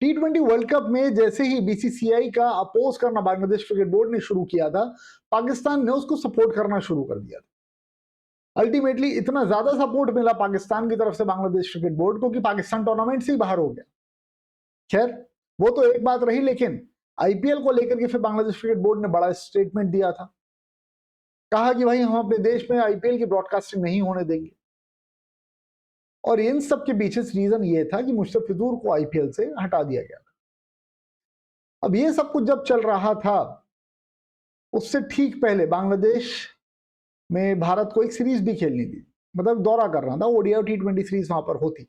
T20 world cup में जैसे ही BCCI का अपोज करना बांग्लादेश क्रिकेट बोर्ड ने शुरू किया था, पाकिस्तान ने उसको सपोर्ट करना शुरू कर दिया था। अल्टीमेटली इतना ज्यादा सपोर्ट मिला पाकिस्तान की तरफ से बांग्लादेश क्रिकेट बोर्ड को कि पाकिस्तान टूर्नामेंट से ही बाहर हो गया। खैर, वो तो एक बात रही, लेकिन आईपीएल को लेकर के फिर बांग्लादेश क्रिकेट बोर्ड ने बड़ा स्टेटमेंट दिया था। कहा कि भाई हम अपने देश में आईपीएल की ब्रॉडकास्टिंग नहीं होने देंगे। और इन सब के पीछे रीजन ये था कि मुस्तफिजुर को आईपीएल से हटा दिया गया था। अब ये सब कुछ जब चल रहा था, उससे ठीक पहले बांग्लादेश में भारत को एक सीरीज भी खेलनी थी, मतलब दौरा कर रहा था, ओडीआई T20 सीरीज वहां पर होती,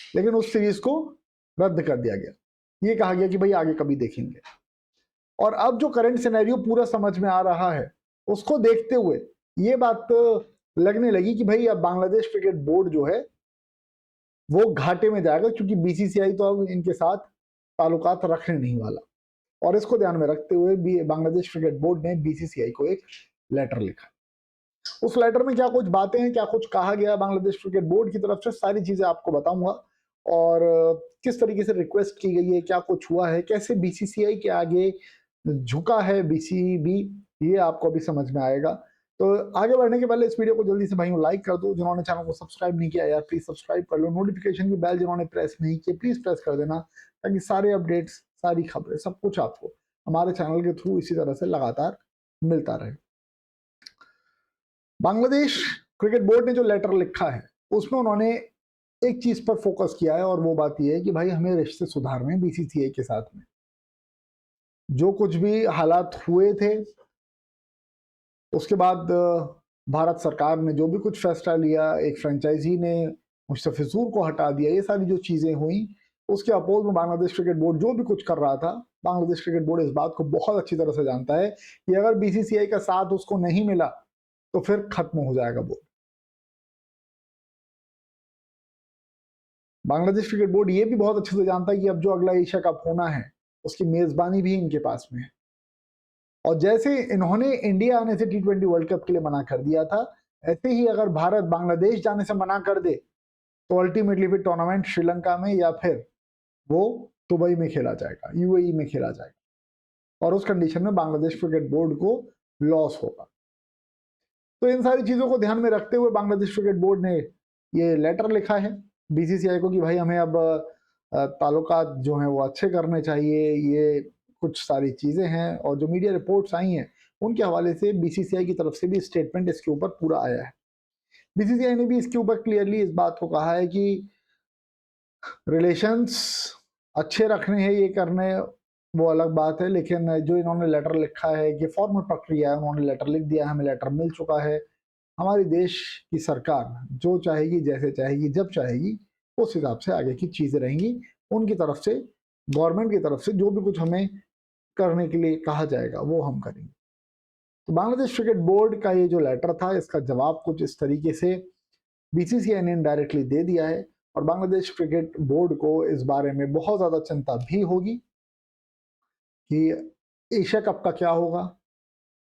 लेकिन उस सीरीज को रद्द कर दिया गया। ये कहा गया कि भाई आगे कभी देखेंगे। और अब जो करंट सिनेरियो पूरा समझ में आ रहा है, उसको देखते हुए ये बात लगने लगी कि भाई अब बांग्लादेश क्रिकेट बोर्ड जो है वो घाटे में जाएगा, क्योंकि बीसीसीआई तो अब इनके साथ ताल्लुकात रखने नहीं वाला। और इसको ध्यान में रखते हुए बांग्लादेश क्रिकेट बोर्ड ने बीसीसीआई को एक लेटर लिखा। उस लेटर में क्या कुछ बातें हैं, क्या कुछ कहा गया बांग्लादेश क्रिकेट बोर्ड की तरफ से, सारी चीजें आपको बताऊंगा। और किस तरीके से रिक्वेस्ट की गई है, क्या कुछ हुआ है, कैसे बीसीसीआई के आगे झुका है बीसीबी, ये आपको अभी समझ में आएगा। तो आगे बढ़ने के पहले इस वीडियो को जल्दी से भाइयों लाइक कर दो। जिन्होंने चैनल को सब्सक्राइब नहीं किया यार प्लीज सब्सक्राइब कर लो। नोटिफिकेशन की बेल जिन्होंने प्रेस नहीं की प्लीज प्रेस कर देना, ताकि सारे अपडेट्स, सारी खबरें, सब कुछ आपको हमारे चैनल के थ्रू इसी तरह से लगातार मिलता रहे। बांग्लादेश क्रिकेट बोर्ड ने जो लेटर लिखा है उसमें उन्होंने एक चीज पर फोकस किया है, और वो बात यह है कि भाई हमें रिश्ते सुधारने हैं बीसीसीआई के साथ में। जो कुछ भी हालात हुए थे, उसके बाद भारत सरकार ने जो भी कुछ फैसला लिया, एक फ्रेंचाइजी ने मुस्तफिजुर को हटा दिया, ये सारी जो चीजें हुई, उसके अपोज में बांग्लादेश क्रिकेट बोर्ड जो भी कुछ कर रहा था, बांग्लादेश क्रिकेट बोर्ड इस बात को बहुत अच्छी तरह से जानता है कि अगर बीसीसीआई का साथ उसको नहीं मिला तो फिर खत्म हो जाएगा बोर्ड। बांग्लादेश क्रिकेट बोर्ड ये भी बहुत अच्छे से जानता है कि अब जो अगला एशिया कप होना है उसकी मेजबानी भी इनके पास में है। और जैसे इन्होंने इंडिया आने से T20 वर्ल्ड कप के लिए मना कर दिया था, ऐसे ही अगर भारत बांग्लादेश जाने से मना कर दे तो अल्टीमेटली फिर टूर्नामेंट श्रीलंका में या फिर वो दुबई में खेला जाएगा, यूएई में खेला जाएगा, और उस कंडीशन में बांग्लादेश क्रिकेट बोर्ड को लॉस होगा। तो इन सारी चीजों को ध्यान में रखते हुए बांग्लादेश क्रिकेट बोर्ड ने ये लेटर लिखा है बीसीसीआई को कि भाई हमें अब ताल्लुकात जो हैं वो अच्छे करने चाहिए। ये कुछ सारी चीजें हैं, और जो मीडिया रिपोर्ट्स आई हैं उनके हवाले से बीसीसीआई की तरफ से भी स्टेटमेंट इसके ऊपर पूरा आया है। बीसीसीआई ने भी इसके ऊपर क्लियरली इस बात को कहा है कि रिलेशंस अच्छे रखने हैं, ये करने वो अलग बात है, लेकिन जो इन्होंने लेटर लिखा है ये फॉर्मल प्रक्रिया है, उन्होंने लेटर लिख दिया, हमें लेटर मिल चुका है। हमारी देश की सरकार जो चाहेगी, जैसे चाहेगी, जब चाहेगी, उस हिसाब से आगे की चीजें रहेंगी। उनकी तरफ से, गवर्नमेंट की तरफ से जो भी कुछ हमें करने के लिए कहा जाएगा वो हम करेंगे। तो बांग्लादेश क्रिकेट बोर्ड का ये जो लेटर था, इसका जवाब कुछ इस तरीके से बीसीसीआई ने डायरेक्टली दे दिया है। और बांग्लादेश क्रिकेट बोर्ड को इस बारे में बहुत ज्यादा चिंता भी होगी कि एशिया कप का क्या होगा,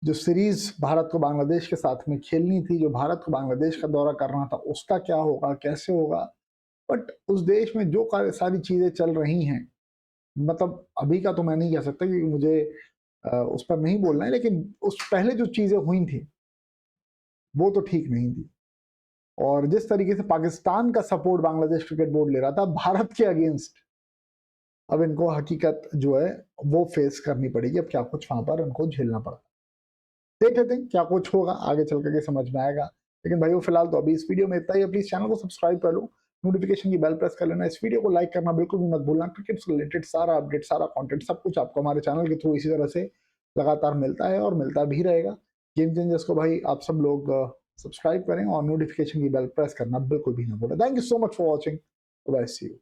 जो सीरीज भारत को बांग्लादेश के साथ में खेलनी थी, जो भारत को बांग्लादेश का दौरा करना था, उसका क्या होगा, कैसे होगा। बट उस देश में जो सारी चीजें चल रही हैं, मतलब अभी का तो मैं नहीं कह सकता क्योंकि मुझे उस पर नहीं बोलना है, लेकिन उस पहले जो चीजें हुई थी वो तो ठीक नहीं थी। और जिस तरीके से पाकिस्तान का सपोर्ट बांग्लादेश क्रिकेट बोर्ड ले रहा था भारत के अगेंस्ट, अब इनको हकीकत जो है वो फेस करनी पड़ेगी। अब क्या कुछ वहां पर उनको झेलना पड़ा, देख लेते हैं क्या कुछ होगा, आगे चल करके समझ में आएगा। लेकिन भाइयों फिलहाल तो अभी इस वीडियो में इतना ही। प्लीज चैनल को सब्सक्राइब कर लो, नोटिफिकेशन की बेल प्रेस कर लेना, इस वीडियो को लाइक करना बिल्कुल भी मत भूलना। क्रिकेट से रिलेटेड सारा अपडेट, सारा कंटेंट, सब कुछ आपको हमारे चैनल के थ्रू इसी तरह से लगातार मिलता है और मिलता भी रहेगा। गेम चेंजर्स को भाई आप सब लोग सब्सक्राइब करें और नोटिफिकेशन की बेल प्रेस करना बिल्कुल भी ना भूलें। Thank you so much for watching, bye, see you.